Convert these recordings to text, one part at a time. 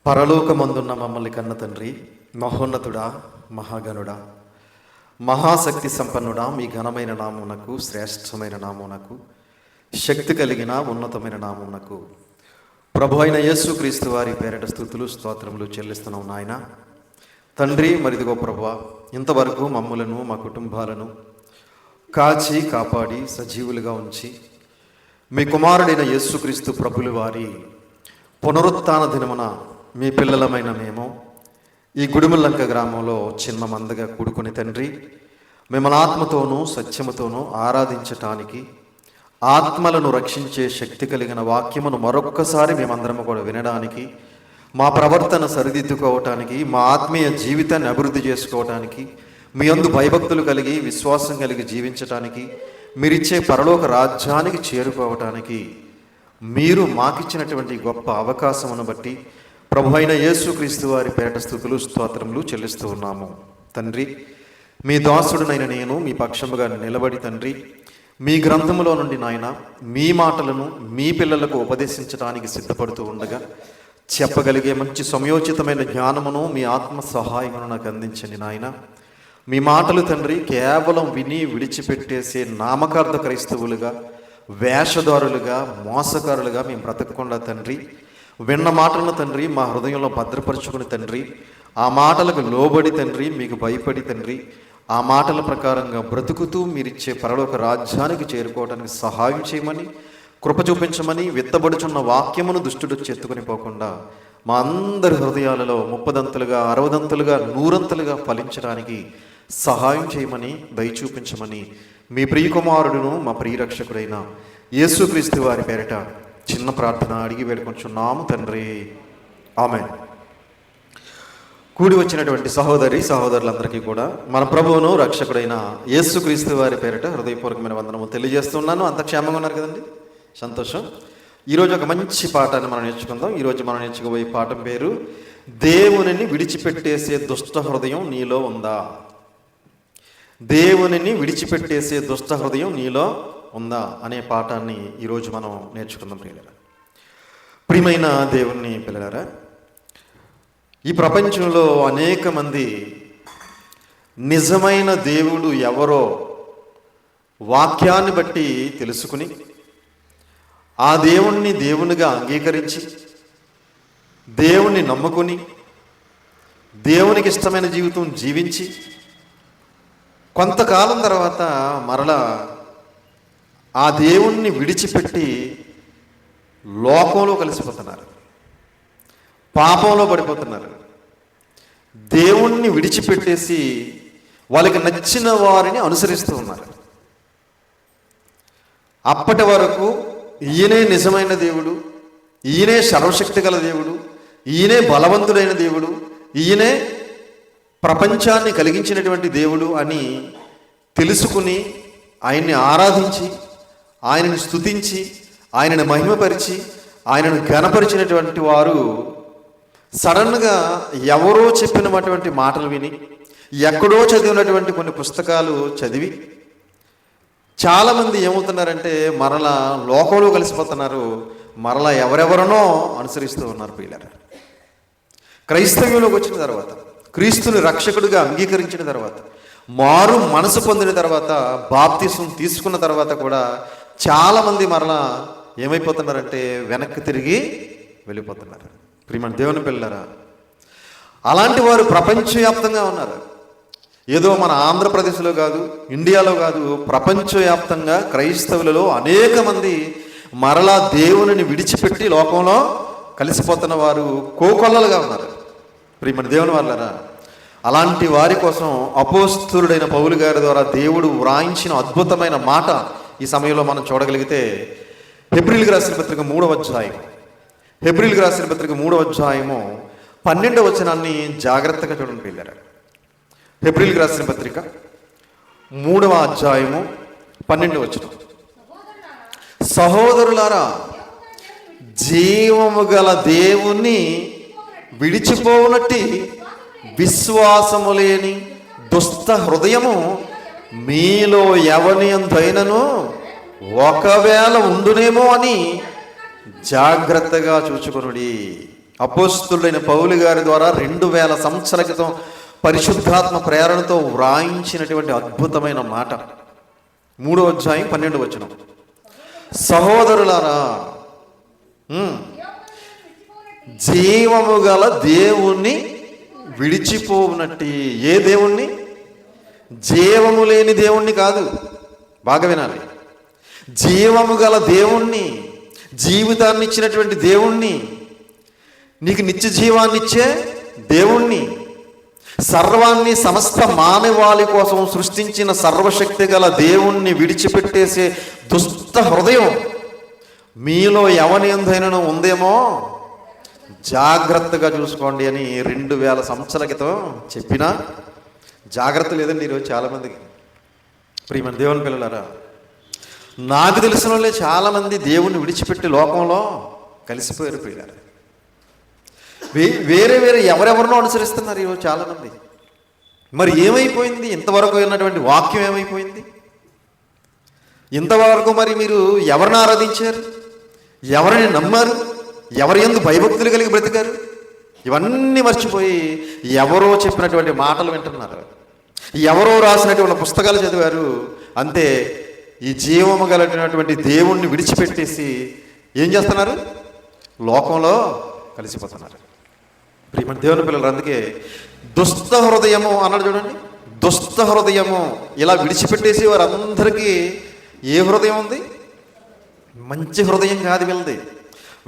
పరలోకమందున్న మమ్మల్ని కన్న తండ్రి, మహోన్నతుడా, మహాగణుడా, మహాశక్తి సంపన్నుడా, మీ ఘనమైన నామమునకు, శ్రేష్టమైన నామమునకు, శక్తి కలిగిన ఉన్నతమైన నామమునకు ప్రభు అయిన యేసుక్రీస్తు వారి పేరిట స్తుతులు స్తోత్రములు చెల్లిస్తున్నాం నాయన. తండ్రి, మరిదిగో ప్రభువా, ఇంతవరకు మమ్ములను మా కుటుంబాలను కాచి కాపాడి సజీవులుగా ఉంచి మీ కుమారుడైన యేసుక్రీస్తు ప్రభులు వారి పునరుత్థాన దినమున మీ పిల్లలమైన మేము ఈ గుడిముల్లంక గ్రామంలో చిన్న మందగా కూడుకుని తండ్రి, మిమ్మల్ని ఆత్మతోనూ సత్యముతోనూ ఆరాధించటానికి, ఆత్మలను రక్షించే శక్తి కలిగిన వాక్యమును మరొక్కసారి మేమందరము కూడా వినడానికి, మా ప్రవర్తన సరిదిద్దుకోవటానికి, మా ఆత్మీయ జీవితాన్ని అభివృద్ధి చేసుకోవటానికి, మీ యందు భయభక్తులు కలిగి విశ్వాసం కలిగి జీవించటానికి, మీరిచ్చే పరలోక రాజ్యానికి చేరుకోవటానికి మీరు మాకిచ్చినటువంటి గొప్ప అవకాశమును బట్టి ప్రభు అయిన యేసుక్రీస్తు వారి పేరిట స్తుతులు స్తోత్రములు చెల్లిస్తూ ఉన్నాము. తండ్రి, మీ దాసుడునైన నేను మీ పక్షముగా నిలబడి తండ్రి, మీ గ్రంథములో నుండి నాయన మీ మాటలను మీ పిల్లలకు ఉపదేశించడానికి సిద్ధపడుతూ ఉండగా చెప్పగలిగే మంచి సమయోచితమైన జ్ఞానమును మీ ఆత్మ సహాయమును నాకు అందించండి నాయన. మీ మాటలు తండ్రి కేవలం విని విడిచిపెట్టేసే నామకార్థ క్రైస్తవులుగా, వేషధారులుగా, మోసకారులుగా మేము బ్రతకకుండా తండ్రి, విన్న మాటలను తండ్రి మా హృదయంలో భద్రపరుచుకుని తండ్రి, ఆ మాటలకు లోబడి తండ్రి, మీకు భయపడి తండ్రి, ఆ మాటల ప్రకారంగా బ్రతుకుతూ మీరిచ్చే పరలోక రాజ్యానికి చేరుకోవడానికి సహాయం చేయమని, కృప చూపించమని, విత్తబడుచున్న వాక్యమును దుష్టుడు చెత్తుకుని పోకుండా మా అందరి హృదయాలలో 30దంతులుగా 60దంతులుగా 100ంతులుగా ఫలించడానికి సహాయం చేయమని, దయ చూపించమని మీ ప్రియకుమారుడును మా ప్రియరక్షకుడైన యేసుక్రీస్తు వారి పేరిట చిన్న ప్రార్థన అడిగి వేడుకొంచున్నాము తండ్రి, ఆమేన్. కూడి వచ్చినటువంటి సహోదరి సహోదరులందరికీ కూడా మన ప్రభువును రక్షకుడైన యేసుక్రీస్తు వారి పేరిట హృదయపూర్వకమైన వందనము తెలియజేస్తున్నాను. అంత క్షేమంగా ఉన్నారు కదండి? సంతోషం. ఈరోజు ఒక మంచి పాఠాన్ని మనం నేర్చుకుందాం. ఈరోజు మనం నేర్చుకోబోయే పాఠం పేరు దేవునిని విడిచిపెట్టేసే దుష్ట హృదయం నీలో ఉందా? దేవునిని విడిచిపెట్టేసే దుష్ట హృదయం నీలో ఉందా అనే పాఠాన్ని ఈరోజు మనం నేర్చుకుందాం. ప్రియులారా, ప్రియమైన దేవుని పిల్లలారా, ఈ ప్రపంచంలో అనేక మంది నిజమైన దేవుడు ఎవరో వాక్యాన్ని బట్టి తెలుసుకుని ఆ దేవుణ్ణి దేవునిగా అంగీకరించి దేవుణ్ణి నమ్ముకుని దేవునికి ఇష్టమైన జీవితం జీవించి కొంతకాలం తర్వాత మరలా ఆ దేవుణ్ణి విడిచిపెట్టి లోకంలో కలిసిపోతున్నారు, పాపంలో పడిపోతున్నారు. దేవుణ్ణి విడిచిపెట్టేసి వాళ్ళకి నచ్చిన వారిని అనుసరిస్తూ ఉన్నారు. అప్పటి వరకు ఈయనే నిజమైన దేవుడు, ఈయనే సర్వశక్తి గల దేవుడు, ఈయనే బలవంతుడైన దేవుడు, ఈయనే ప్రపంచాన్ని కలిగించినటువంటి దేవుడు అని తెలుసుకుని ఆయన్ని ఆరాధించి, ఆయనను స్తుతించి, ఆయనను మహిమపరిచి, ఆయనను ఘనపరిచినటువంటి వారు సడన్గా ఎవరో చెప్పినటువంటి మాటలు విని, ఎక్కడో చదివినటువంటి కొన్ని పుస్తకాలు చదివి చాలామంది ఏమవుతున్నారంటే మరలా లోకంలో కలిసిపోతున్నారు, మరలా ఎవరెవరనో అనుసరిస్తూ ఉన్నారు. ప్రియులారా, క్రైస్తవ్యంలోకి వచ్చిన తర్వాత, క్రీస్తుని రక్షకుడిగా అంగీకరించిన తర్వాత, మారు మనసు పొందిన తర్వాత, బాప్తిసం తీసుకున్న తర్వాత కూడా చాలామంది మరలా ఏమైపోతున్నారంటే వెనక్కి తిరిగి వెళ్ళిపోతున్నారు. ప్రియమైన దేవుని పిల్లలారా, అలాంటి వారు ప్రపంచవ్యాప్తంగా ఉన్నారు. ఏదో మన ఆంధ్రప్రదేశ్లో కాదు, ఇండియాలో కాదు, ప్రపంచవ్యాప్తంగా క్రైస్తవులలో అనేక మంది మరలా దేవునిని విడిచిపెట్టి లోకంలో కలిసిపోతున్న వారు కోకొల్లలుగా ఉన్నారు. ప్రియమైన దేవుని వాళ్ళారా, అలాంటి వారి కోసం అపోస్తలుడైన పౌలు గారి ద్వారా దేవుడు వ్రాయించిన అద్భుతమైన మాట ఈ సమయంలో మనం చూడగలిగితే హెబ్రీయులకు రాసిన పత్రిక 3వ అధ్యాయం, హెబ్రీయులకు రాసిన పత్రిక 3వ అధ్యాయము 12వ వచనాన్ని జాగ్రత్తగా చూడండి పిల్లరా. హెబ్రీయులకు రాసిన పత్రిక 3వ అధ్యాయము 12వ వచనం, సహోదరులారా, జీవము గల దేవుణ్ణి విడిచిపోనట్టి విశ్వాసము లేని దుష్ట హృదయము మీలో ఎవని అంతైనను ఒకవేళ ఉండునేమో అని జాగ్రత్తగా చూచుకొనుడి. అపోస్తులైన పౌలు గారి ద్వారా 2000 సంవత్సరాల క్రితం పరిశుద్ధాత్మ ప్రేరణతో వ్రాయించినటువంటి అద్భుతమైన మాట. 3వ అధ్యాయం 12వ వచనం. సహోదరులారా, జీవము గల దేవుణ్ణి విడిచిపోవునట్టి. ఏ దేవుణ్ణి? జీవము లేని దేవుణ్ణి కాదు, బాగా వినాలి. జీవము గల దేవుణ్ణి, జీవితాన్ని ఇచ్చినటువంటి దేవుణ్ణి, నీకు నిత్య జీవాన్ని ఇచ్చే దేవుణ్ణి, సర్వాన్ని సమస్త మానవాళి కోసం సృష్టించిన సర్వశక్తి గల దేవుణ్ణి విడిచిపెట్టేసే దుష్ట హృదయం మీలో ఎవని ఎందైనా ఉందేమో జాగ్రత్తగా చూసుకోండి అని 2000 సంవత్సరాల క్రితం చెప్పినా జాగ్రత్త లేదండి ఈరోజు చాలామందికి. ప్రియమైన దేవుని పిల్లలారా, నాకు తెలిసిన వాళ్ళే చాలామంది దేవుణ్ణి విడిచిపెట్టి లోకంలో కలిసిపోయారు. ప్రియులారా, వేరే వేరే ఎవరెవరినో అనుసరిస్తున్నారు ఈరోజు చాలామంది. మరి ఏమైపోయింది? ఇంతవరకు ఉన్నటువంటి వాక్యం ఏమైపోయింది? ఇంతవరకు మరి మీరు ఎవరిని ఆరాధించారు? ఎవరిని నమ్మారు? ఎవరి యందు భయభక్తులు కలిగి బ్రతికారు? ఇవన్నీ మర్చిపోయి ఎవరో చెప్పినటువంటి మాటలు వింటున్నారు, ఎవరో రాసినటువంటి పుస్తకాలు చదివారు. అంతే, ఈ జీవము కలిగినటువంటి దేవుణ్ణి విడిచిపెట్టేసి ఏం చేస్తున్నారు? లోకంలో కలిసిపోతున్నారు. ప్రియమైన దేవుని పిల్లలు, అందుకే దుష్ట హృదయము అన్నాడు చూడండి. దుష్ట హృదయము ఇలా విడిచిపెట్టేసి వారందరికీ ఏ హృదయం ఉంది? మంచి హృదయం కాదు వీళ్ళది.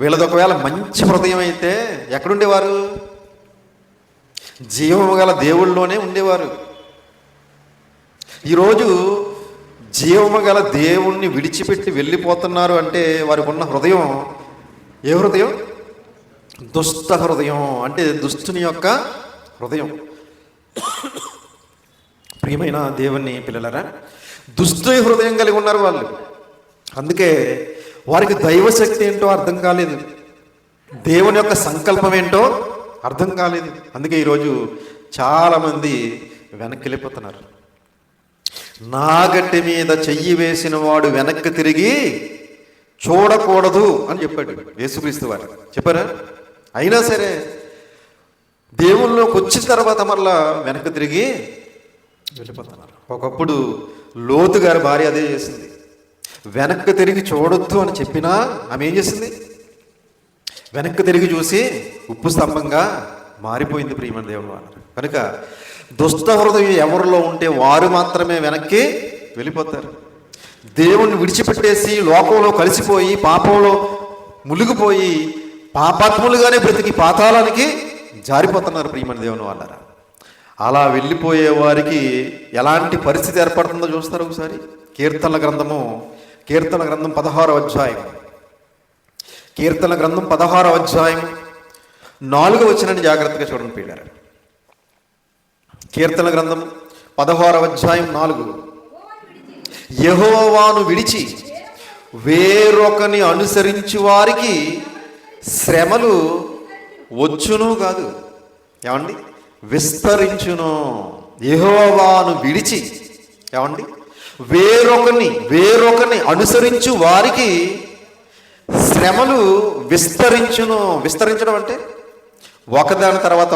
వీళ్ళది ఒకవేళ మంచి హృదయం అయితే ఎక్కడుండేవారు? జీవము గల దేవుళ్ళలోనే ఉండేవారు. ఈరోజు జీవము గల దేవుణ్ణి విడిచిపెట్టి వెళ్ళిపోతున్నారు అంటే వారికి ఉన్న హృదయం ఏ హృదయం? దుష్ట హృదయం, అంటే దుష్టుని యొక్క హృదయం. ప్రియమైన దేవుని పిల్లలరా, దుష్ట హృదయం కలిగి ఉన్నారు వాళ్ళు. అందుకే వారికి దైవశక్తి ఏంటో అర్థం కాలేదు, దేవుని యొక్క సంకల్పం ఏంటో అర్థం కాలేదు. అందుకే ఈరోజు చాలామంది వెనక్కి వెళ్ళిపోతున్నారు. నాగట్టి మీద చెయ్యి వేసిన వాడు వెనక్కి తిరిగి చూడకూడదు అని చెప్పాడు యేసుక్రీస్తు వారు. చెప్పారా? అయినా సరే దేవుళ్ళలోకి వచ్చిన తర్వాత మళ్ళా వెనక్కి తిరిగి వెళ్ళిపోతున్నారు. ఒకప్పుడు లోతు గారి భార్య అదే చేసింది. వెనక్కి తిరిగి చూడొద్దు అని చెప్పినా ఆమె ఏం చేసింది? వెనక్కి తిరిగి చూసి ఉప్పు స్తంభంగా మారిపోయింది. ప్రియమైన దేవుడు అన్నారు. కనుక దుష్ట హృదయం ఎవరిలో ఉంటే వారు మాత్రమే వెనక్కి వెళ్ళిపోతారు. దేవుణ్ణి విడిచిపెట్టేసి లోకంలో కలిసిపోయి పాపంలో మునిగిపోయి పాపాత్ములుగానే బ్రతికి పాతాళానికి జారిపోతున్నారు. ప్రియమైన దేవుని వాళ్ళారా, అలా వెళ్ళిపోయే వారికి ఎలాంటి పరిస్థితి ఏర్పడుతుందో చూస్తారు ఒకసారి. కీర్తనల గ్రంథం 16వ అధ్యాయం. కీర్తనల గ్రంథం 16వ అధ్యాయం 4వ వచనాన్ని జాగ్రత్తగా చూడండి పిల్లలు. కీర్తనల గ్రంథం 16వ అధ్యాయం 4. యెహోవాను విడిచి వేరొకని అనుసరించి వారికి శ్రమలు వచ్చును కాదు, ఏమండి, విస్తరించును. యెహోవాను విడిచి ఏమండి వేరొకని అనుసరించు వారికి శ్రమలు విస్తరించును. విస్తరించడం అంటే ఒకదాని తర్వాత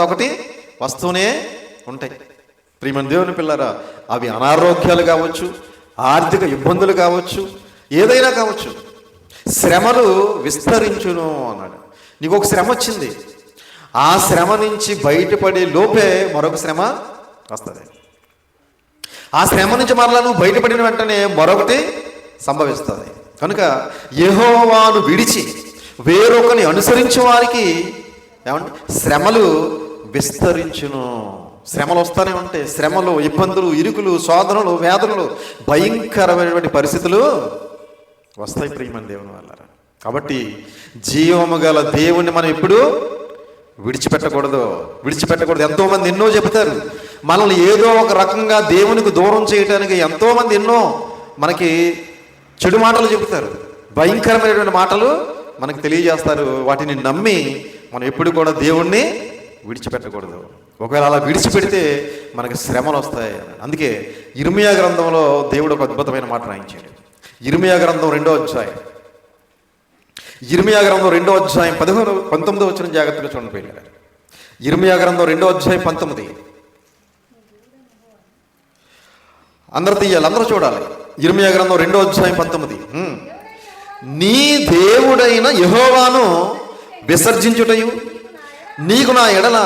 ఒకటి వస్తూనే ఉంటాయి. ప్రియమైన దేవుని పిల్లరా, అవి అనారోగ్యాలు కావచ్చు, ఆర్థిక ఇబ్బందులు కావచ్చు, ఏదైనా కావచ్చు, శ్రమలు విస్తరించును అన్నాడు. నీకు ఒక శ్రమ వచ్చింది, ఆ శ్రమ నుంచి బయటపడే లోపే మరొక శ్రమ వస్తుంది. ఆ శ్రమ నుంచి మరలా నువ్వు బయటపడిన వెంటనే మరొకటి సంభవిస్తుంది. కనుక యెహోవాను విడిచి వేరొకని అనుసరించే వారికి ఏమంటే శ్రమలు విస్తరించును. శ్రమలు వస్తూనే ఉంటాయి. శ్రమలు, ఇబ్బందులు, ఇరుకులు, శోధనలు, వేదనలు, భయంకరమైనటువంటి పరిస్థితులు వస్తాయి. ప్రియమైన దేవుని వాళ్ళారా, కాబట్టి జీవము గల దేవుణ్ణి మనం ఎప్పుడు విడిచిపెట్టకూడదు. ఎంతోమంది ఎన్నో చెబుతారు. మనల్ని ఏదో ఒక రకంగా దేవునికి దూరం చేయడానికి ఎంతోమంది ఎన్నో మనకి చెడు మాటలు చెబుతారు, భయంకరమైనటువంటి మాటలు మనకు తెలియజేస్తారు. వాటిని నమ్మి మనం ఎప్పుడు కూడా దేవుణ్ణి విడిచిపెట్టకూడదు. ఒకవేళ అలా విడిచిపెడితే మనకి శ్రమలు వస్తాయి. అందుకే ఇర్మియా గ్రంథంలో దేవుడు ఒక అద్భుతమైన మాట రాయించాడు. ఇర్మియా గ్రంథం 2వ అధ్యాయం. ఇర్మియా గ్రంథం 2వ అధ్యాయం 19వ వచనం జాగ్రత్తగా చూడండి పిల్లలు. ఇర్మియా గ్రంథం 2వ అధ్యాయం 19. అందరు తీయాలి, అందరూ చూడాలి. ఇర్మియా గ్రంథం 2వ అధ్యాయం 19. నీ దేవుడైన యెహోవాను విసర్జించుటయు, నీకు నా ఎడల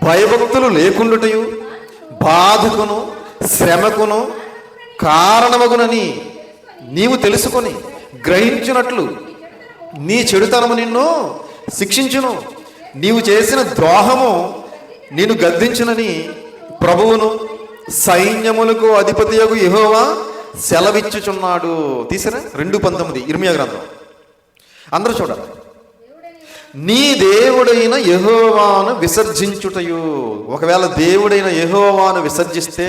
భయభక్తులు లేకుండుటయు, బాధకును శ్రమకును కారణమగునని నీవు తెలుసుకొని గ్రహించినట్లు నీ చెడుతనము నిన్ను శిక్షించును, నీవు చేసిన ద్రోహము నిన్ను గద్దించునని ప్రభువును సైన్యములకు అధిపతియగు యెహోవా సెలవిచ్చుచున్నాడు. తీసిరా 2:19 ఇర్మియా గ్రంథం. అందరూ చూడాలి. నీ దేవుడైన యెహోవాను విసర్జించుటయు. ఒకవేళ దేవుడైన యెహోవాను విసర్జిస్తే,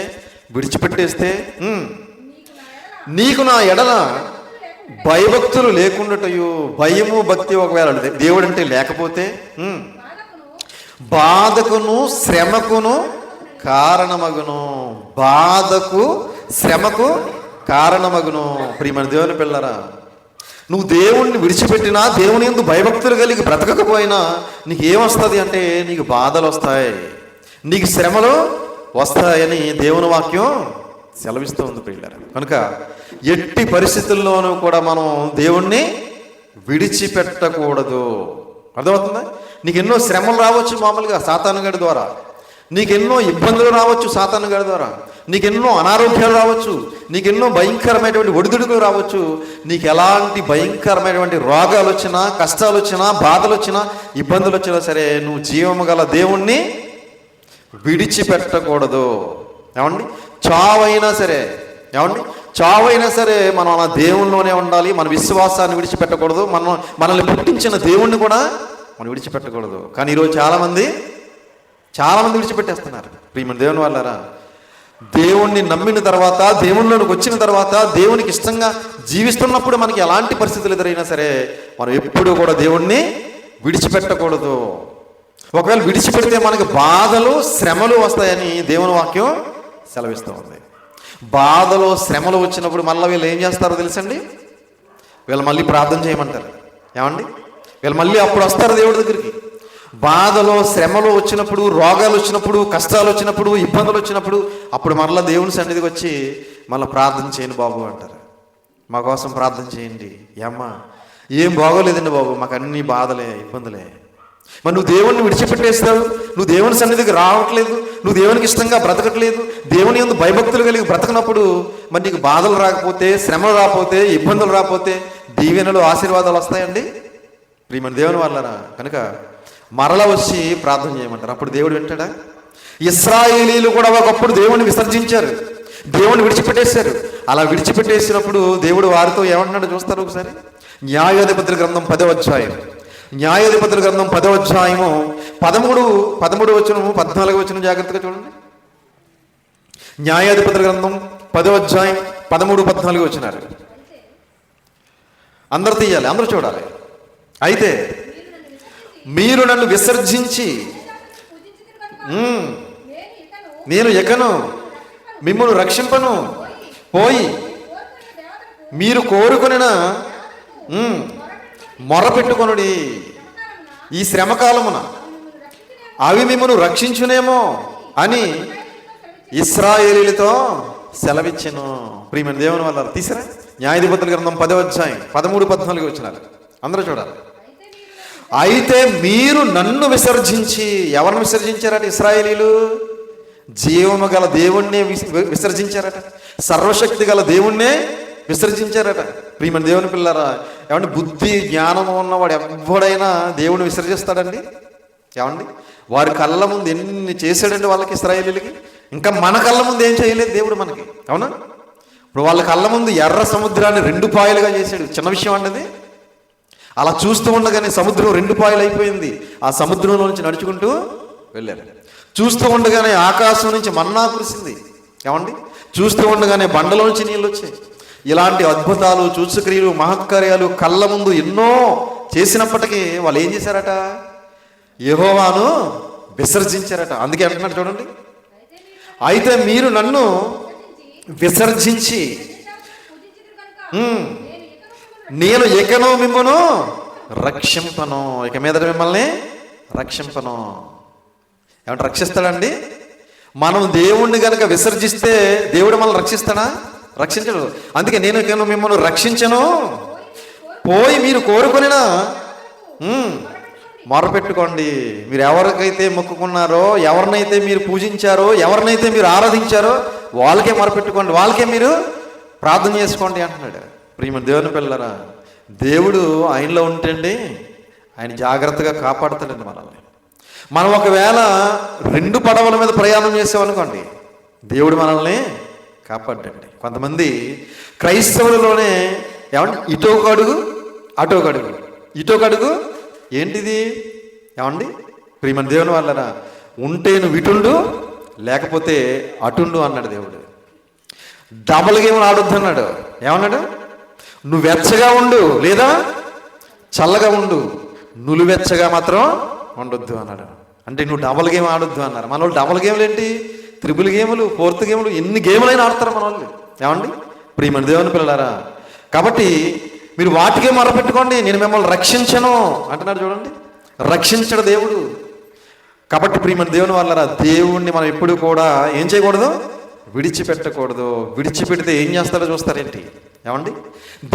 విడిచిపెట్టేస్తే, నీకు నా ఎడల భయభక్తులు లేకుండాటయు. భయము భక్తి ఒకవేళ దేవుడు అంటే లేకపోతే, బాధకును శ్రమకును కారణమగును. బాధకు శ్రమకు కారణమగును. ప్రియమైన దేవుని పిల్లరా, నువ్వు దేవుణ్ణి విడిచిపెట్టినా, దేవుని యందు భయభక్తులు కలిగి బ్రతకకపోయినా నీకు ఏమొస్తుంది అంటే నీకు బాధలు వస్తాయి, నీకు శ్రమలు వస్తాయని దేవుని వాక్యం సెలవిస్తూ ఉంది పిల్లలు. కనుక ఎట్టి పరిస్థితుల్లోనూ కూడా మనం దేవుణ్ణి విడిచిపెట్టకూడదు. అర్థమవుతుందా? నీకు ఎన్నో శ్రమలు రావచ్చు మామూలుగా సాతానుగాడి ద్వారా, నీకెన్నో ఇబ్బందులు రావచ్చు సాతానుగాడి ద్వారా, నీకెన్నో అనారోగ్యాలు రావచ్చు, నీకెన్నో భయంకరమైనటువంటి ఒడిదుడుకులు రావచ్చు. నీకు ఎలాంటి భయంకరమైనటువంటి రోగాలు వచ్చినా, కష్టాలు వచ్చినా, బాధలు వచ్చినా, ఇబ్బందులు వచ్చినా సరే నువ్వు జీవము గల దేవుణ్ణి విడిచిపెట్టకూడదు. ఏమండి? చావైనా సరే, ఏమండి, చావైనా సరే మనం ఆ దేవుణ్ణిలోనే ఉండాలి. మన విశ్వాసాన్ని విడిచిపెట్టకూడదు. మనల్ని పుట్టించిన దేవుణ్ణి కూడా మనం విడిచిపెట్టకూడదు. కానీ ఈరోజు చాలామంది విడిచిపెట్టేస్తున్నారు. ప్రియమైన దేవుని వాళ్ళారా, దేవుణ్ణి నమ్మిన తర్వాత, దేవునిలోనికి వచ్చిన తర్వాత, దేవునికి ఇష్టంగా జీవిస్తున్నప్పుడు మనకి ఎలాంటి పరిస్థితులు ఎదురైనా సరే మనం ఎప్పుడూ కూడా దేవుణ్ణి విడిచిపెట్టకూడదు. ఒకవేళ విడిచిపెడితే మనకి బాధలు శ్రమలు వస్తాయని దేవుని వాక్యం సెలవిస్తూ ఉంది. బాధలు శ్రమలు వచ్చినప్పుడు మళ్ళీ వీళ్ళు ఏం చేస్తారో తెలుసండి? వీళ్ళు మళ్ళీ ప్రార్థన చేయమంటారు. ఏమండి? వీళ్ళు మళ్ళీ అప్పుడు వస్తారు దేవుడి దగ్గరికి. బాధలు శ్రమలు వచ్చినప్పుడు, రోగాలు వచ్చినప్పుడు, కష్టాలు వచ్చినప్పుడు, ఇబ్బందులు వచ్చినప్పుడు అప్పుడు మరలా దేవుని సన్నిధికి వచ్చి మళ్ళీ ప్రార్థన చేయండి బాబు అంటారు. మా కోసం ప్రార్థన చేయండి. ఏమ్మా ఏం బాగోలేదండి బాబు, మాకు అన్ని బాధలే, ఇబ్బందులే. మరి నువ్వు దేవుణ్ణి విడిచిపెట్టేస్తావు, నువ్వు దేవుని సన్నిధికి రావట్లేదు, నువ్వు దేవునికి ఇష్టంగా బ్రతకట్లేదు, దేవుని యందు భయభక్తులు కలిగి బ్రతకనప్పుడు మరి నీకు బాధలు రాకపోతే, శ్రమలు రాకపోతే, ఇబ్బందులు రాకపోతే దీవెనలు ఆశీర్వాదాలు వస్తాయండి? ప్రియమైన దేవుని వాళ్ళరా, కనుక మరల వచ్చి ప్రార్థన చేయమంటారు. అప్పుడు దేవుడు వింటాడా? ఇశ్రాయేలీలు కూడా ఒకప్పుడు దేవుణ్ణి విసర్జించారు, దేవుణ్ణి విడిచిపెట్టేశారు. అలా విడిచిపెట్టేసినప్పుడు దేవుడు వారితో ఏమంటున్నాడు చూస్తారు ఒకసారి. న్యాయాధిపతుల గ్రంథం 10వ అధ్యాయం, న్యాయాధిపతుల గ్రంథం 10వ అధ్యాయము 13 వచనము 14 వచనం జాగ్రత్తగా చూడండి. న్యాయాధిపతుల గ్రంథం 10వ అధ్యాయం 13, 14 వచనాలు అందరు తీయాలి, అందరూ చూడాలి. అయితే మీరు నన్ను విసర్జించి నేను ఎకను మిమ్మల్ని రక్షింపను, పోయి మీరు కోరుకొనిన మొరపెట్టుకొనుడి. ఈ శ్రమకాలమున అవి మిమ్మల్ని రక్షించునేమో అని ఇశ్రాయేలీలతో సెలవిచ్చెను. ప్రియమైన దేవుని వల్ల తీసిరా న్యాయాధిపతుల గ్రంథం 10వ అధ్యాయం 13, 14 వచనాలు అందరూ చూడాలి. అయితే మీరు నన్ను విసర్జించి, ఎవరిని విసర్జించారట? ఇశ్రాయేలీలు జీవము గల దేవుణ్ణే విసర్జించారట, సర్వశక్తి గల దేవుణ్ణే విసర్జించారట. ప్రియమైన దేవుని పిల్లరా, ఏమండి, బుద్ధి జ్ఞానము ఉన్నవాడు ఎవడైనా దేవుని విసర్జిస్తాడండి? ఏమండి, వారి కళ్ళ ముందు ఎన్ని చేశాడండి వాళ్ళకి, ఇశ్రాయేలీలకి. ఇంకా మన కళ్ళ ముందు ఏం చేయలేదు దేవుడు మనకి, అవునా? ఇప్పుడు వాళ్ళ కళ్ళ ముందు ఎర్ర సముద్రాన్ని 2 పాయలుగా చేశాడు. చిన్న విషయం అండి అది. అలా చూస్తూ ఉండగానే సముద్రం 2 పాయలు అయిపోయింది. ఆ సముద్రంలో నుంచి నడుచుకుంటూ వెళ్ళారు. చూస్తూ ఉండగానే ఆకాశం నుంచి మన్నా కురిసింది. ఏమండి, చూస్తూ ఉండగానే బండలో నుంచి నీళ్ళు వచ్చాయి. ఇలాంటి అద్భుతాలు, సూచక్రియలు, మహత్కార్యాలు కళ్ళ ముందు ఎన్నో చేసినప్పటికీ వాళ్ళు ఏం చేశారట? యెహోవాను విసర్జించారట. అందుకే అంటున్నాడు చూడండి, అయితే మీరు నన్ను విసర్జించి నేను ఎకను మిమ్మను రక్షింపను. ఇక మీద మిమ్మల్ని రక్షింపను. ఏమంటే రక్షిస్తాడండి? మనం దేవుణ్ణి గనక విసర్జిస్తే దేవుడు మనల్ని రక్షిస్తాడా? రక్షించడు. అందుకే నేను మిమ్మల్ని రక్షించను, పోయి మీరు కోరుకొనినా మొరపెట్టుకోండి. మీరు ఎవరికైతే మొక్కుకున్నారో, ఎవరినైతే మీరు పూజించారో, ఎవరినైతే మీరు ఆరాధించారో వాళ్ళకే మొరపెట్టుకోండి, వాళ్ళకే మీరు ప్రార్థన చేసుకోండి అంటున్నాడు. ప్రియమైన దేవుని పిల్లరా, దేవుడు ఆయనలో ఉంటండి ఆయన జాగ్రత్తగా కాపాడుతాడండి మనల్ని. మనం ఒకవేళ 2 పడవల మీద ప్రయాణం చేసామనుకోండి, దేవుడు మనల్ని కాపాడండి. కొంతమంది క్రైస్తవులలోనే ఏమండి ఇటొక అడుగు అటొక అడుగు, ఇటొక అడుగు ఏంటిది ఏమండి? ప్రియమైన దేవుని వాళ్ళరా, ఉంటే నువ్వు ఇటుండు లేకపోతే అటుండు అన్నాడు దేవుడు. డబల్ గేమ్ ఆడొద్దు అన్నాడు. ఏమన్నాడు? నువ్వు వెచ్చగా ఉండు లేదా చల్లగా ఉండు, నులివెచ్చగా మాత్రం ఉండొద్దు అన్నాడు. అంటే నువ్వు డబల్ గేమ్ ఆడొద్దు అన్నారు. మన వాళ్ళు డబల్ గేమ్లు ఏంటి, 3 గేములు, 4 గేములు, ఎన్ని గేములైనా ఆడతారు మన వాళ్ళు. ఏమండి? ప్రియమైన దేవుని పిల్లలారా, కాబట్టి మీరు వాటికే మొరపెట్టుకోండి, నేను మిమ్మల్ని రక్షించను అంటున్నాడు. చూడండి, రక్షించడు దేవుడు. కాబట్టి ప్రియమైన దేవుని వాళ్ళరా, దేవుణ్ణి మనం ఎప్పుడు కూడా ఏం చేయకూడదు, విడిచిపెట్టకూడదు. విడిచిపెడితే ఏం చేస్తాడో చూస్తారేంటి? ఏమండి?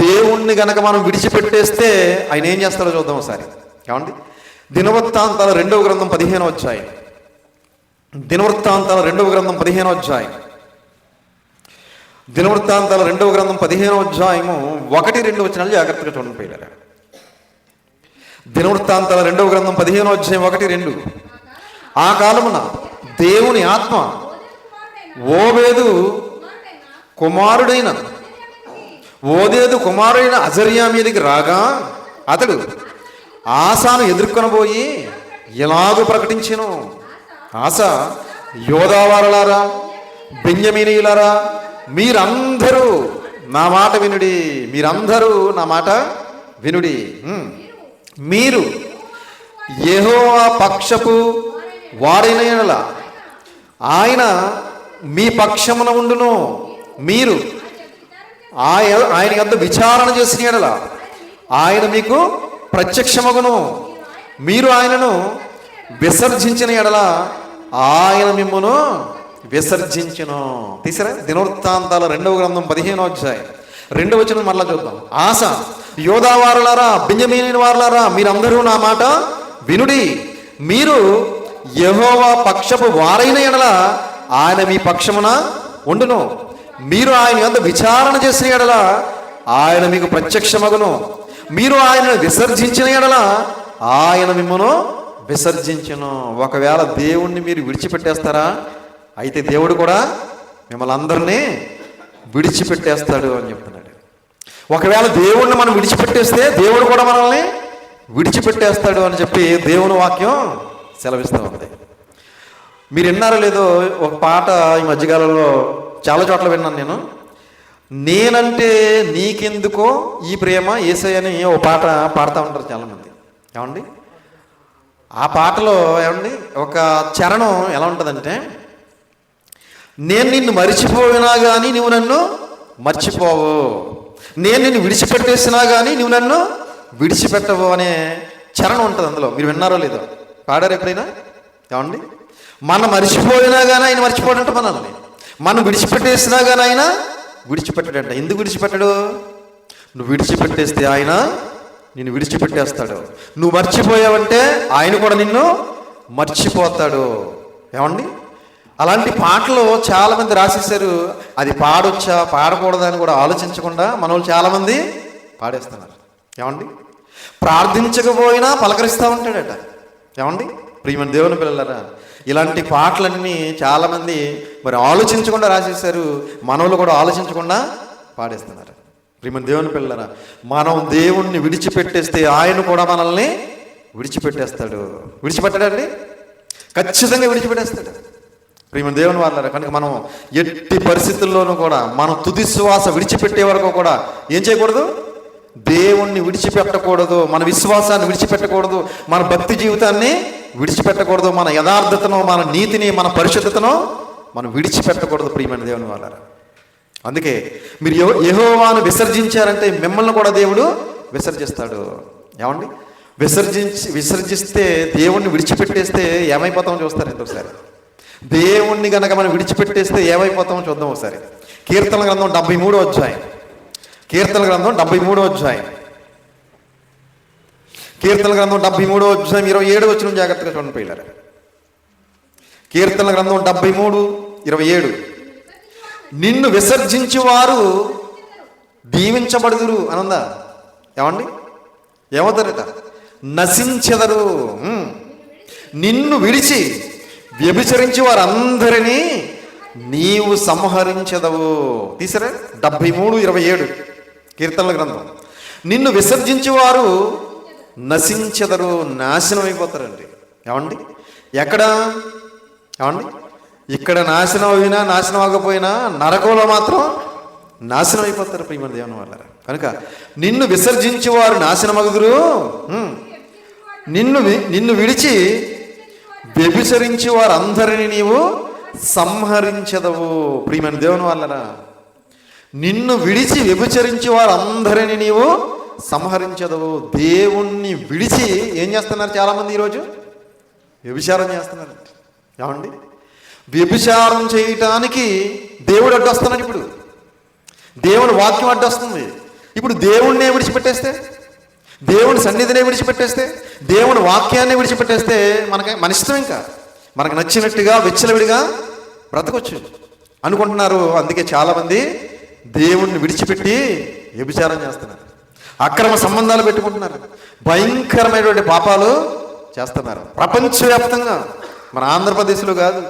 దేవుణ్ణి గనక మనం విడిచిపెట్టేస్తే ఆయన ఏం చేస్తాడో చూద్దాం ఒకసారి. ఏమండి? దినవృత్తాంతాల 2వ గ్రంథం 15వ అధ్యాయం. దినవృత్తాంతాల 2వ గ్రంథం 15వ అధ్యాయం. దినవృత్తాంతాల 2వ గ్రంథం 15వ అధ్యాయము 1-2 వచనాలు జాగ్రత్తగా చూడండి పిల్లరా. దినవృత్తాంతాల 2వ గ్రంథం 15వ అధ్యాయం 1-2. ఆ కాలమున దేవుని ఆత్మ ఓబేదు కుమారుడైన అజర్యా మీదకి రాగా అతడు ఆసాను ఎదుర్కొనబోయి ఎలాగూ ప్రకటించెను. ఆస, యోధావారులారా, బెన్యమీనీయులారా, మీరందరూ నా మాట వినుడి, మీరందరూ నా మాట వినుడి. మీరు యెహోవా పక్షపు వారైన యెడల ఆయన మీ పక్షమున ఉండును. మీరు ఆయన యొద్ద విచారణ చేసిన యెడల ఆయన మీకు ప్రత్యక్షమగును. మీరు ఆయనను విసర్జించిన యెడల ఆయన మిమ్మును విసర్జించును. తీసారా? దినవృత్తాంతాల 2వ గ్రంథం 15వ అధ్యాయం 2వ వచనం మరలా చూద్దాం. ఆస, యోధావారులారా, బెన్యమీను వారులారా, మీరందరూ నా మాట వినుడి. మీరు యెహోవా పక్షపు వారైన యెడల ఆయన మీ పక్షమున ఉండును. మీరు ఆయన యొద్ద విచారణ చేసిన యెడల ఆయన మీకు ప్రత్యక్షమగును. మీరు ఆయనను విసర్జించిన యెడల ఆయన మిమ్మను విసర్జించును. ఒకవేళ దేవుణ్ణి మీరు విడిచిపెట్టేస్తారా, అయితే దేవుడు కూడా మిమ్మల్ని అందరినీ విడిచిపెట్టేస్తాడు అని చెప్తున్నాడు. ఒకవేళ దేవుణ్ణి మనం విడిచిపెట్టేస్తే దేవుడు కూడా మనల్ని విడిచిపెట్టేస్తాడు అని చెప్పి దేవుని వాక్యం సెలవిస్తూ ఉంది. మీరు విన్నారో లేదో, ఒక పాట ఈ మధ్యకాలంలో చాలా చోట్ల విన్నాను నేను. నేనంటే నీకెందుకో ఈ ప్రేమ యేసయ్య అని ఓ పాట పాడుతూ ఉంటారు చాలామంది. ఏమండి? ఆ పాటలో ఏమండి ఒక చరణం ఎలా ఉంటుందంటే, నేను నిన్ను మరిచిపోయినా కానీ నువ్వు నన్ను మర్చిపోవు, నేను నిన్ను విడిచిపెట్టేసినా కానీ నువ్వు నన్ను విడిచిపెట్టవు అనే చరణం ఉంటుంది అందులో. మీరు విన్నారో లేదో, పాడారు ఎప్పుడైనా? ఏమండి? మనం మర్చిపోయినా కానీ ఆయన మర్చిపోడంట మనల్ని, మనం విడిచిపెట్టేసినా కానీ ఆయన విడిచిపెట్టాడంట. ఎందుకు విడిచిపెట్టాడు? నువ్వు విడిచిపెట్టేస్తే ఆయన నిన్ను విడిచిపెట్టేస్తాడు. నువ్వు మర్చిపోయావంటే ఆయన కూడా నిన్ను మర్చిపోతాడు. ఏమండి? అలాంటి పాటలు చాలామంది రాసేసారు. అది పాడొచ్చా పాడకూడదా అని కూడా ఆలోచించకుండా మన వాళ్ళు చాలామంది పాడేస్తున్నారు. ఏమండి? ప్రార్థించకపోయినా పలకరిస్తూ ఉంటాడట. ఏమండి? ప్రియమైన దేవుని పిల్లలారా, ఇలాంటి పాటలన్నీ చాలామంది మరి ఆలోచించకుండా రాసేసారు. మనోళ్ళు కూడా ఆలోచించకుండా పాడేస్తున్నారు. ప్రియమైన దేవుని పిల్లలారా, మనం దేవుణ్ణి విడిచిపెట్టేస్తే ఆయన కూడా మనల్ని విడిచిపెట్టేస్తాడు. విడిచిపెట్టాడండి? ఖచ్చితంగా విడిచిపెట్టేస్తాడు. ప్రియమైన దేవుని వాళ్ళారా, కనుక మనం ఎట్టి పరిస్థితుల్లోనూ కూడా మనం తుది శ్వాస విడిచిపెట్టే వరకు కూడా ఏం చేయకూడదు? దేవుణ్ణి విడిచిపెట్టకూడదు, మన విశ్వాసాన్ని విడిచిపెట్టకూడదు, మన భక్తి జీవితాన్ని విడిచిపెట్టకూడదు, మన యథార్థతను, మన నీతిని, మన పరిశుద్ధతను మనం విడిచిపెట్టకూడదు. ప్రియమైన దేవుని వాళ్ళారా, అందుకే మీరు యెహోవాను విసర్జించారంటే మిమ్మల్ని కూడా దేవుడు విసర్జిస్తాడు. ఏమండి? విసర్జిస్తే దేవుణ్ణి విడిచిపెట్టేస్తే ఏమైపోతామో చూస్తారండి ఒకసారి. దేవుణ్ణి కనుక మనం విడిచిపెట్టేస్తే ఏమైపోతామో చూద్దాం ఒకసారి. కీర్తన గ్రంథం 73వ అధ్యాయం. కీర్తన గ్రంథం 73వ అధ్యాయం. కీర్తన గ్రంథం 73వ అధ్యాయం 27 వచనం జాగ్రత్తగా చూడండి పిల్లలు. కీర్తన గ్రంథం 73:27. నిన్ను విసర్జించి వారు దీవించబడుదురు అనందా. ఏమండి? ఏమవుతారట? నశించెదరు. నిన్ను విడిచి వ్యభిచరించి వారందరినీ నీవు సంహరించదవు. తీసరే 73:27 కీర్తనల గ్రంథం. నిన్ను విసర్జించి వారు నశించెదరు, నాశనం అయిపోతారండి. ఏమండి? ఎక్కడ? ఏమండి? ఇక్కడ నాశనం అయినా నాశనం అవ్వకపోయినా నరకంలో మాత్రం నాశనం అయిపోతారు ప్రియమైన దేవుని వల్ల. కనుక నిన్ను విసర్జించి వారు నాశనమగుదురు, నిన్ను విడిచి వ్యభిచరించి వారందరినీ నీవు సంహరించదవు. ప్రియమైన దేవుని వల్లరా, నిన్ను విడిచి వ్యభిచరించి వారందరినీ నీవు సంహరించదవు. దేవుణ్ణి విడిచి ఏం చేస్తున్నారు చాలామంది ఈరోజు? వ్యభిచారం చేస్తున్నారు. ఏమండి? వ్యభిచారం చేయటానికి దేవుడు అడ్డొస్తున్నాడు. ఇప్పుడు దేవుని వాక్యం అడ్డొస్తుంది. ఇప్పుడు దేవుణ్ణే విడిచిపెట్టేస్తే, దేవుని సన్నిధినే విడిచిపెట్టేస్తే, దేవుని వాక్యాన్ని విడిచిపెట్టేస్తే మన ఇష్టం. ఇంకా మనకు నచ్చినట్టుగా విచ్చలవిడిగా బ్రతకొచ్చు అనుకుంటున్నారు. అందుకే చాలామంది దేవుణ్ణి విడిచిపెట్టి వ్యభిచారం చేస్తున్నారు, అక్రమ సంబంధాలు పెట్టుకుంటున్నారు, భయంకరమైనటువంటి పాపాలు చేస్తున్నారు. ప్రపంచవ్యాప్తంగా, మన ఆంధ్రప్రదేశ్లో కాదు,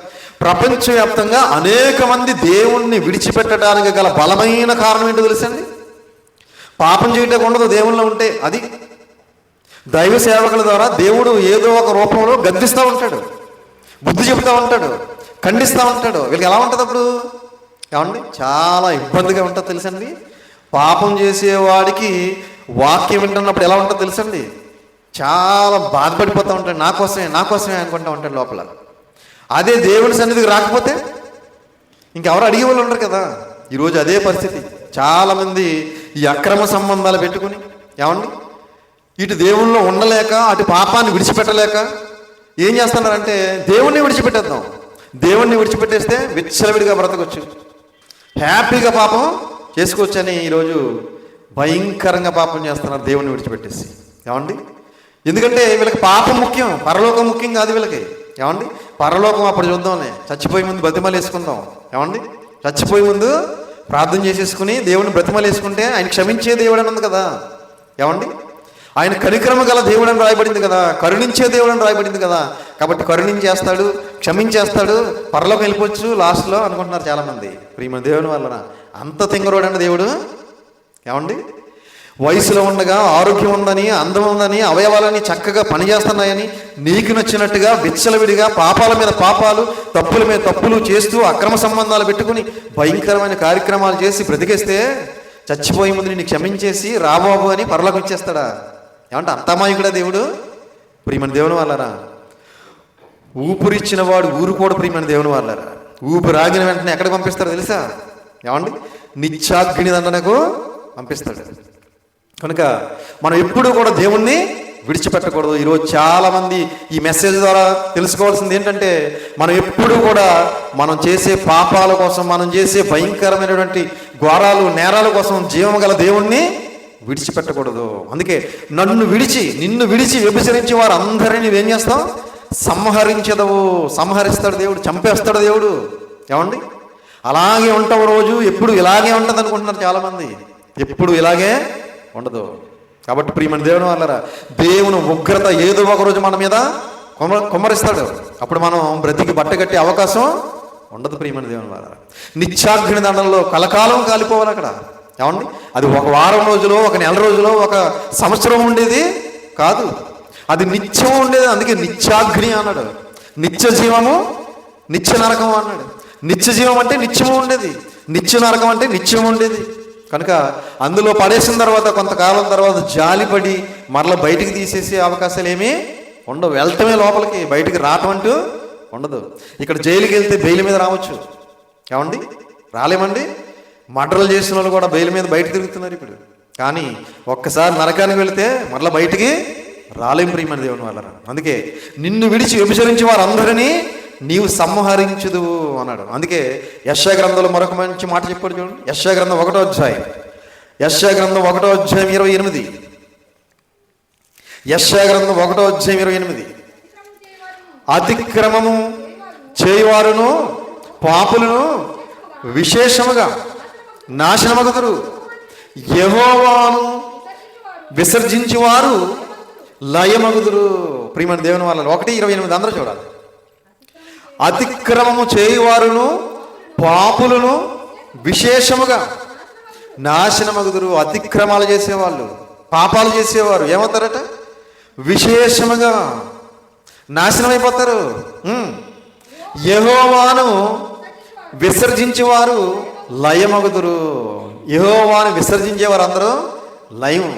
ప్రపంచవ్యాప్తంగా అనేక మంది దేవుణ్ణి విడిచిపెట్టడానికి గల బలమైన కారణం ఏంటో తెలుసండి? పాపం చేయటం ఉండదు దేవుళ్ళలో ఉంటే. అది దైవ సేవకుల ద్వారా దేవుడు ఏదో ఒక రూపంలో గద్దిస్తూ ఉంటాడు, బుద్ధి చెబుతూ ఉంటాడు, ఖండిస్తూ ఉంటాడు. వీళ్ళకి ఎలా ఉంటుంది అప్పుడు? ఏమండి? చాలా ఇబ్బందిగా ఉంటుంది తెలుసండి. పాపం చేసేవాడికి వాక్యం వింటున్నప్పుడు ఎలా ఉంటుందో తెలుసండి? చాలా బాధపడిపోతూ ఉంటాడు. నా కోసమే అనుకుంటూ ఉంటాడు లోపల. అదే దేవుని సన్నిధికి రాకపోతే ఇంకెవరు అడిగే వాళ్ళు ఉండరు కదా. ఈరోజు అదే పరిస్థితి. చాలామంది ఈ అక్రమ సంబంధాలు పెట్టుకుని, ఏమండి, ఇటు దేవుళ్ళలో ఉండలేక అటు పాపాన్ని విడిచిపెట్టలేక ఏం చేస్తున్నారంటే దేవుణ్ణి విడిచిపెట్టేద్దాం. దేవుణ్ణి విడిచిపెట్టేస్తే విచ్చలవిడిగా బ్రతకొచ్చు, హ్యాపీగా పాపం చేసుకోవచ్చని ఈరోజు భయంకరంగా పాపం చేస్తున్నారు దేవుణ్ణి విడిచిపెట్టేసి. ఏమండి? ఎందుకంటే వీళ్ళకి పాపం ముఖ్యం, పరలోకం ముఖ్యం కాదు వీళ్ళకి. ఏమండి? పరలోకం అప్పుడు చూద్దాంలే, చచ్చిపోయే ముందు బ్రతిమలు వేసుకుందాం. ఏమండి? చచ్చిపోయే ముందు ప్రార్థన చేసేసుకుని దేవుని బ్రతిమలు వేసుకుంటే ఆయన క్షమించే దేవుడు అని ఉంది కదా. ఏమండి? ఆయన కనికరమ గల దేవుడు అని రాయబడింది కదా, కరుణించే దేవుడు అని రాయబడింది కదా. కాబట్టి కరుణించేస్తాడు, క్షమించేస్తాడు, పరలోకం వెళ్ళిపోవచ్చు లాస్ట్లో అనుకుంటున్నారు చాలామంది. ప్రియమైన దేవుని వలన అంత తింగరోడండి దేవుడు. ఏమండి? వయసులో ఉండగా ఆరోగ్యం ఉందని, అందం ఉందని, అవయవాలని చక్కగా పనిచేస్తున్నాయని నీకు నచ్చినట్టుగా విచ్చలవిడిగా పాపాల మీద పాపాలు, తప్పుల మీద తప్పులు చేస్తూ అక్రమ సంబంధాలు పెట్టుకుని భయంకరమైన కార్యక్రమాలు చేసి బ్రతికేస్తే చచ్చిపోయే ముందు నిన్ను క్షమించేసి రాబాబు అని పరలోకం ఇచ్చేస్తాడా? ఏమంటే అంతమాయకుడా దేవుడు? ప్రియమైన దేవుని వాళ్ళరా, ఊపిరిచ్చిన వాడు ఊరుకోడు. ప్రియమైన దేవుని వాళ్ళరా, ఊపిరి ఆగిన వెంటనే ఎక్కడికి పంపిస్తారో తెలుసా? ఏమండి? నిత్యాగ్ని దండనకు పంపిస్తాడు. కనుక మనం ఎప్పుడూ కూడా దేవుణ్ణి విడిచిపెట్టకూడదు. ఈరోజు చాలామంది ఈ మెసేజ్ ద్వారా తెలుసుకోవాల్సింది ఏంటంటే, మనం ఎప్పుడూ కూడా మనం చేసే పాపాల కోసం, మనం చేసే భయంకరమైనటువంటి ఘోరాలు నేరాల కోసం జీవం గల దేవుణ్ణి విడిచిపెట్టకూడదు. అందుకే నిన్ను విడిచి వ్యభిచరించి వారు అందరినీ నువ్వేం చేస్తావు? సంహరించదవు. సంహరిస్తాడు దేవుడు, చంపేస్తాడు దేవుడు. ఏమండి? అలాగే ఉంటావు రోజు, ఎప్పుడు ఇలాగే ఉంటుంది అనుకుంటున్నారు చాలామంది. ఎప్పుడు ఇలాగే ఉండదు. కాబట్టి ప్రియమైన దేవుని వాళ్ళరా, దేవుని ఉగ్రత ఏదో ఒక రోజు మన మీద కుమ్మరిస్తాడు. అప్పుడు మనం బ్రతికి బట్ట కట్టే అవకాశం ఉండదు. ప్రియమైన దేవుని వాళ్ళరా, నిత్యాగ్ని దండంలో కలకాలం కాలిపోవాలి అక్కడ. ఏమండి? అది ఒక వారం రోజులో, ఒక నెల రోజులో, ఒక సంవత్సరం ఉండేది కాదు, అది నిత్యం ఉండేది. అందుకే నిత్యాగ్ని అన్నాడు. నిత్య జీవము, నిత్య నరకం అన్నాడు. నిత్య జీవం అంటే నిత్యము ఉండేది, నిత్య నరకం అంటే నిత్యం ఉండేది. కనుక అందులో పడేసిన తర్వాత కొంతకాలం తర్వాత జాలిపడి మరలా బయటికి తీసేసే అవకాశాలు ఏమీ ఉండవు. వెళ్తమే లోపలికి, బయటికి రావటం అంటూ ఉండదు. ఇక్కడ జైలుకి వెళ్తే బెయిల్ మీద రావచ్చు. ఏమండి? రాలేమండి? మర్డర్లు చేసిన వాళ్ళు కూడా బెయిల్ మీద బయట తిరుగుతున్నారు ఇప్పుడు. కానీ ఒక్కసారి నరకానికి వెళితే మరలా బయటికి రాలేం ప్రియమైన దేవుని వాళ్ళరా. అందుకే నిన్ను విడిచి వ్యభిచరించి వారందరినీ నీవు సంహరించుదు అన్నాడు. అందుకే యెషయా గ్రంథంలో మరొక మంచి మాట చెప్పాడు చూడండి. యెషయా గ్రంథం 1వ అధ్యాయం, యెషయా గ్రంథం 1వ అధ్యాయం 28. యెషయా గ్రంథం 1వ అధ్యాయం 28. అతిక్రమము చేయువారును పాపులను విశేషముగా నాశనమగుదురు, యెహోవాను విసర్జించి వారు లయమగుదురు. ప్రియమైన దేవుని వాళ్ళ 1:28 అందరూ చూడాలి. అతిక్రమము చేయువారును పాపులను విశేషముగా నాశనమగుదురు. అతిక్రమాలు చేసేవాళ్ళు, పాపాలు చేసేవారు ఏమవుతారట? విశేషముగా నాశనమైపోతారు. యెహోవాను విసర్జించే వారు లయమగుదురు. యెహోవాను విసర్జించేవారు అందరూ లయం.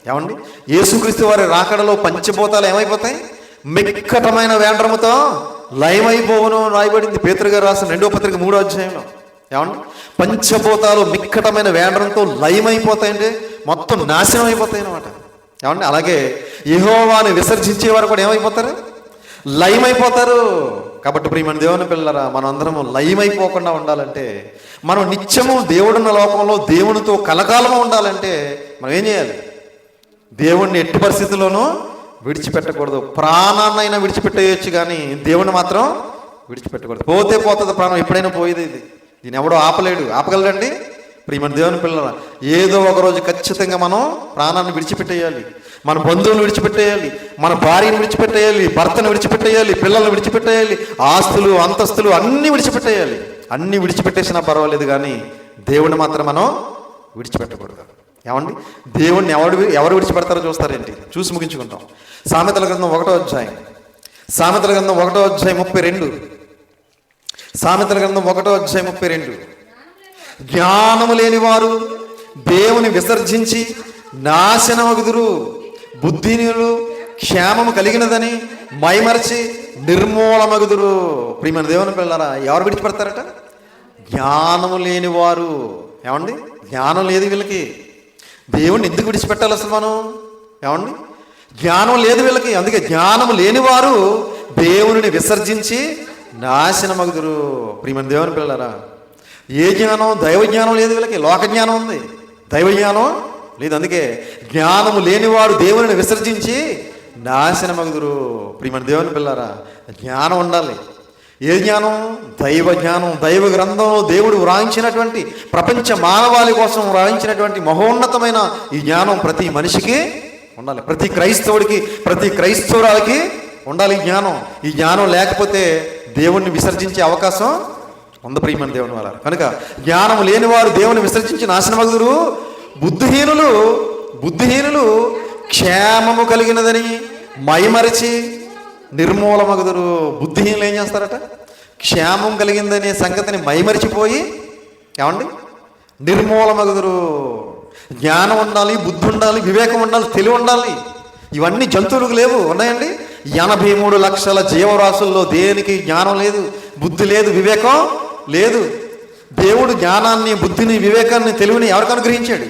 ఏమండి, యేసుక్రీస్తు వారి రాకడలో పంచభూతాలు ఏమైపోతాయి? మిక్కటమైన వేండ్రముతో లయమైపోవును రాయబడింది. పేతురు గారు రాసిన 2వ పత్రిక 3వ అధ్యాయంలో. ఏమండి, పంచభూతాలు మిక్కటమైన వేండ్రంతో లయమైపోతాయండి, మొత్తం నాశనం అయిపోతాయి అన్నమాట. ఏమండి, అలాగే యెహోవాను విసర్జించే వారు కూడా ఏమైపోతారు? లయమైపోతారు. కాబట్టి ప్రియమైన దేవుని పిల్లరా, మనం అందరము లయమైపోకుండా ఉండాలంటే, మనం నిత్యము దేవుడున్న లోకంలో దేవునితో కలకాలము ఉండాలంటే మనం ఏం చేయాలి? దేవుణ్ణి ఎట్టి పరిస్థితుల్లోనూ విడిచిపెట్టకూడదు. ప్రాణాన్నైనా విడిచిపెట్టేయచ్చు, కానీ దేవుణ్ణి మాత్రం విడిచిపెట్టకూడదు. పోతే పోతుంది ప్రాణం, ఎప్పుడైనా పోయేది ఇది. దీన్ని ఎవడో ఆపలేడు. ఆపగలడండి? ప్రియమైన దేవుని పిల్లల, ఏదో ఒక రోజు ఖచ్చితంగా మనం ప్రాణాన్ని విడిచిపెట్టేయాలి. మన బంధువులను విడిచిపెట్టేయాలి, మన భార్యను విడిచిపెట్టేయాలి, భర్తను విడిచిపెట్టేయాలి, పిల్లలను విడిచిపెట్టేయాలి, ఆస్తులు అంతస్తులు అన్నీ విడిచిపెట్టేయాలి. అన్నీ విడిచిపెట్టేసినా పర్వాలేదు, కానీ దేవుణ్ణి మాత్రం మనం విడిచిపెట్టకూడదు. ఏమండి, దేవుణ్ణి ఎవరు విడిచిపెడతారో చూస్తారేంటి? చూసి ముగించుకుంటాం. సామెతల గ్రంథం 1వ అధ్యాయం, సామెతల గ్రంథం 1వ అధ్యాయం 32. సామెతల గ్రంథం 1వ అధ్యాయం 32. జ్ఞానము లేని వారు దేవుని విసర్జించి నాశనమగుదురు, బుద్ధిహీనులు క్షేమము కలిగినదని మైమరచి నిర్మూలమగుదురు. ప్రియమైన దేవుని పిల్లరా, ఎవరు విడిచిపెడతారట? జ్ఞానము లేని వారు. ఏమండి, జ్ఞానం లేదు వీళ్ళకి. దేవుణ్ణి ఎందుకు విడిచిపెట్టాలి అసలు మనం? ఏమండి, జ్ఞానం లేదు వీళ్ళకి. అందుకే జ్ఞానం లేని వారు దేవుని విసర్జించి నాశనమగుదురు. ప్రియమైన దేవుని పిల్లరా, ఏ జ్ఞానం? దైవ జ్ఞానం లేదు వీళ్ళకి. లోక జ్ఞానం ఉంది, దైవ జ్ఞానం లేదు. అందుకే జ్ఞానము లేనివాడు దేవుని విసర్జించి నాశనమగుదురు. ప్రియమైన దేవుని పిల్లరా, జ్ఞానం ఉండాలి. ఏ జ్ఞానం? దైవ జ్ఞానం. దైవ గ్రంథంలో దేవుడు వ్రాయించినటువంటి, ప్రపంచ మానవాళి కోసం వ్రాయించినటువంటి మహోన్నతమైన ఈ జ్ఞానం ప్రతి మనిషికి ఉండాలి. ప్రతి క్రైస్తవుడికి, ప్రతి క్రైస్తవురాలకి ఉండాలి ఈ జ్ఞానం. ఈ జ్ఞానం లేకపోతే దేవుణ్ణి విసర్జించే అవకాశం ఉంది ప్రియమైన దేవుని వాళ్ళ. కనుక జ్ఞానం లేని వారు దేవుని విసర్జించి నాశనమగుదురు, బుద్ధిహీనులు క్షేమము కలిగినదని మైమరిచి నిర్మూలమగుదురు. బుద్ధిహీనులు ఏం చేస్తారట? క్షేమం కలిగిందనే సంగతిని మైమరిచిపోయి ఏమండి నిర్మూలమగుదురు. జ్ఞానం ఉండాలి, బుద్ధి ఉండాలి, వివేకం ఉండాలి, తెలివి ఉండాలి. ఇవన్నీ జంతువులకు లేవు, ఉన్నాయండి? 83 లక్షల జీవరాశుల్లో దేనికి జ్ఞానం లేదు, బుద్ధి లేదు, వివేకం లేదు. దేవుడు జ్ఞానాన్ని, బుద్ధిని, వివేకాన్ని, తెలివిని ఎవరికి అనుగ్రహించాడు?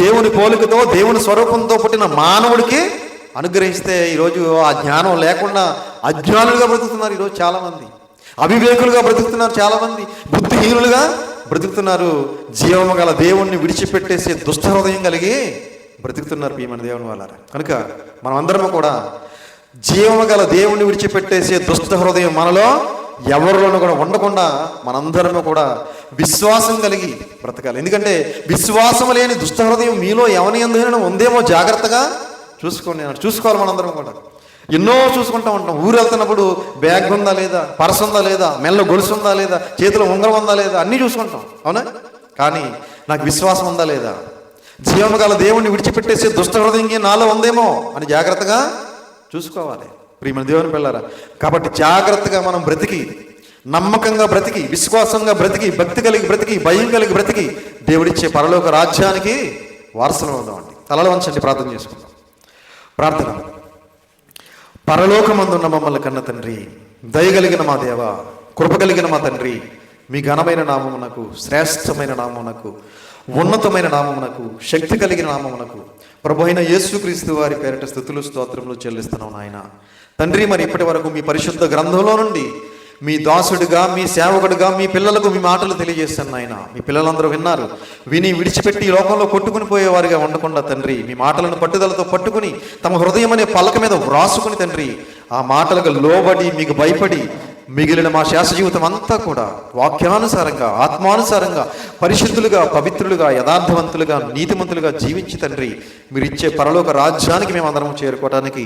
దేవుని పోలికతో, దేవుని స్వరూపంతో పుట్టిన మానవుడికి అనుగ్రహిస్తే ఈరోజు ఆ జ్ఞానం లేకుండా అజ్ఞానులుగా బ్రతుకుతున్నారు ఈరోజు చాలామంది. అవివేకులుగా బ్రతుకుతున్నారు చాలామంది. బుద్ధిహీనులుగా బ్రతుకుతున్నారు. జీవము గల దేవుణ్ణి విడిచిపెట్టేసే దుష్ట హృదయం కలిగి బ్రతుకుతున్నారు ప్రియమైన దేవుని వాళ్ళారా. కనుక మనం అందరము కూడా జీవము గల దేవుణ్ణి విడిచిపెట్టేసే దుష్ట హృదయం మనలో ఎవరిలోనూ కూడా ఉండకుండా మనందరము కూడా విశ్వాసం కలిగి బ్రతకాలి. ఎందుకంటే విశ్వాసం లేని దుష్ట హృదయం మీలో ఎవరి యందు ఉందేమో జాగ్రత్తగా చూసుకోవాలి. మనందరం కూడా ఎన్నో చూసుకుంటూ ఉంటాం. ఊరు వెళ్తున్నప్పుడు బ్యాగ్ ఉందా లేదా, పర్స్ ఉందా లేదా, మెల్ల గొలుసు ఉందా లేదా, చేతిలో ఉంగరం ఉందా లేదా, అన్నీ చూసుకుంటాం, అవునా? కానీ నాకు విశ్వాసం ఉందా లేదా, జీవము గల దేవుణ్ణి విడిచిపెట్టేసే దుష్ట హృదయం నాలో ఉందేమో అని జాగ్రత్తగా చూసుకోవాలి ప్రియమైన దేవుని పిల్లరా. కాబట్టి జాగ్రత్తగా మనం బ్రతికి, నమ్మకంగా బ్రతికి, విశ్వాసంగా బ్రతికి, భక్తి కలిగి బ్రతికి, భయం కలిగి బ్రతికి దేవుడిచ్చే పరలోక రాజ్యానికి వారసులు ఉందామండి. తలలు వంచండి, ప్రార్థన చేసుకుందాం. ప్రార్థన. పరలోకమందున్న మమ్మల్ని కన్న తండ్రి, దయగలిగిన మా దేవ, కృప కలిగిన మా తండ్రి, మీ ఘనమైన నామమునకు, శ్రేష్టమైన నామమునకు, ఉన్నతమైన నామమునకు, శక్తి కలిగిన నామమునకు ప్రభు అయిన యేసుక్రీస్తు వారి పేరిట స్తుతులు స్తోత్రములు చెల్లిస్తున్నాం నాయన. తండ్రి, మరి ఇప్పటి వరకు మీ పరిశుద్ధ గ్రంథంలో నుండి మీ దాసుడిగా, మీ సేవకుడిగా మీ పిల్లలకు మీ మాటలు తెలియజేస్తాను నాయన. మీ పిల్లలందరూ విన్నారు. విని విడిచిపెట్టి ఈ లోకంలో కొట్టుకుని పోయేవారిగా ఉండకుండా తండ్రి, మీ మాటలను పట్టుదలతో పట్టుకుని తమ హృదయం అనే పలక మీద వ్రాసుకుని తండ్రి, ఆ మాటలకు లోబడి మీకు భయపడి మిగిలిన మా శాస జీవితం అంతా కూడా వాక్యానుసారంగా, ఆత్మానుసారంగా, పరిశుద్ధులుగా, పవిత్రులుగా, యథార్థవంతులుగా, నీతిమంతులుగా జీవించి తండ్రి, మీరు ఇచ్చే పరలోక రాజ్యానికి మేము అందరం చేరుకోవడానికి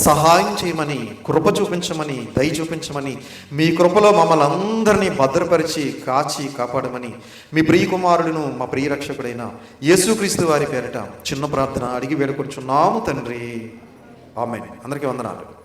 సహాయం చేయమని, కృప చూపించమని, దయ చూపించమని, మీ కృపలో మమ్మల్ని అందరినీ భద్రపరిచి కాచి కాపాడమని మీ ప్రియ కుమారుడును మా ప్రియ రక్షకుడైన యేసుక్రీస్తు వారి పేరిట చిన్న ప్రార్థన అడిగి వేడుకొంచున్నాము తండ్రి. ఆమేన్. అందరికీ వందనాలు.